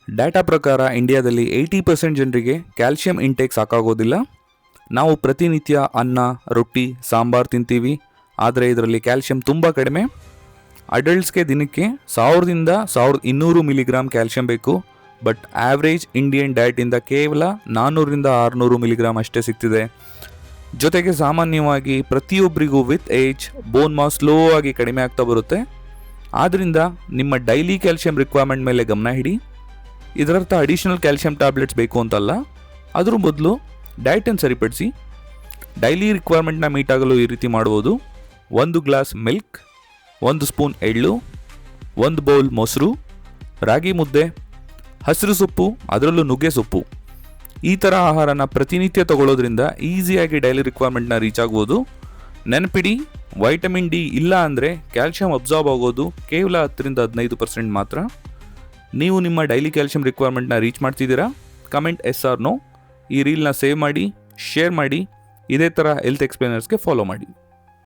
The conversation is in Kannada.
ಡಾಟಾ ಪ್ರಕಾರ ಇಂಡಿಯಾದಲ್ಲಿ 80% ಜನರಿಗೆ ಕ್ಯಾಲ್ಶಿಯಂ ಇಂಟೇಕ್ ಸಾಕಾಗೋದಿಲ್ಲ. ನಾವು ಪ್ರತಿನಿತ್ಯ ಅನ್ನ, ರೊಟ್ಟಿ, ಸಾಂಬಾರು ತಿಂತೀವಿ, ಆದರೆ ಇದರಲ್ಲಿ ಕ್ಯಾಲ್ಶಿಯಂ ತುಂಬ ಕಡಿಮೆ. ಅಡಲ್ಟ್ಸ್ಗೆ ದಿನಕ್ಕೆ 1000ರಿಂದ 1200 ಮಿಲಿಗ್ರಾಮ್ ಕ್ಯಾಲ್ಶಿಯಂ ಬೇಕು. ಬಟ್ ಆವ್ರೇಜ್ ಇಂಡಿಯನ್ ಡಯಟಿಂದ ಕೇವಲ 400ರಿಂದ 600 ಮಿಲಿಗ್ರಾಮ್ ಅಷ್ಟೇ ಸಿಗ್ತಿದೆ. ಜೊತೆಗೆ ಸಾಮಾನ್ಯವಾಗಿ ಪ್ರತಿಯೊಬ್ಬರಿಗೂ with age bone mass slow ಆಗಿ ಕಡಿಮೆ ಆಗ್ತಾ ಬರುತ್ತೆ. ಆದ್ದರಿಂದ ನಿಮ್ಮ ಡೈಲಿ ಕ್ಯಾಲ್ಶಿಯಂ ರಿಕ್ವೈರ್ಮೆಂಟ್ ಮೇಲೆ ಗಮನ ಇಡಿ. ಇದರರ್ಥ ಅಡಿಷನಲ್ ಕ್ಯಾಲ್ಶಿಯಂ ಟ್ಯಾಬ್ಲೆಟ್ಸ್ ಬೇಕು ಅಂತಲ್ಲ. ಅದ್ರ ಬದಲು ಡಯಟನ್ನು ಸರಿಪಡಿಸಿ. ಡೈಲಿ ರಿಕ್ವೈರ್ಮೆಂಟ್ನ ಮೀಟ್ ಆಗಲು ಈ ರೀತಿ ಮಾಡ್ಬೋದು: 1 ಗ್ಲಾಸ್ ಮಿಲ್ಕ್, 1 ಸ್ಪೂನ್ ಎಳ್ಳು, 1 ಬೌಲ್ ಮೊಸರು, ರಾಗಿ ಮುದ್ದೆ, ಹಸಿರು ಸೊಪ್ಪು, ಅದರಲ್ಲೂ ನುಗ್ಗೆ ಸೊಪ್ಪು. ಈ ಥರ ಆಹಾರನ ಪ್ರತಿನಿತ್ಯ ತಗೊಳ್ಳೋದ್ರಿಂದ ಈಸಿಯಾಗಿ ಡೈಲಿ ರಿಕ್ವೈರ್ಮೆಂಟ್ನ ರೀಚ್ ಆಗ್ಬೋದು. ನೆನಪಿಡಿ, ವೈಟಮಿನ್ ಡಿ ಇಲ್ಲ ಅಂದರೆ ಕ್ಯಾಲ್ಶಿಯಂ ಅಬ್ಸಾರ್ಬ್ ಆಗೋದು ಕೇವಲ 10ರಿಂದ 15% ಮಾತ್ರ. ನೀವು ನಿಮ್ಮ ಡೈಲಿ ಕ್ಯಾಲ್ಶಿಯಂ ರಿಕ್ವೈರ್ಮೆಂಟ್ನ ರೀಚ್ ಮಾಡ್ತಿದ್ದೀರಾ? Comment yes or no. ಈ ರೀಲ್ನ ಸೇವ್ ಮಾಡಿ, ಶೇರ್ ಮಾಡಿ. ಇದೇ ಥರ ಹೆಲ್ತ್ ಎಕ್ಸ್ಪ್ಲೇನರ್ಸ್ಗೆ ಫಾಲೋ ಮಾಡಿ.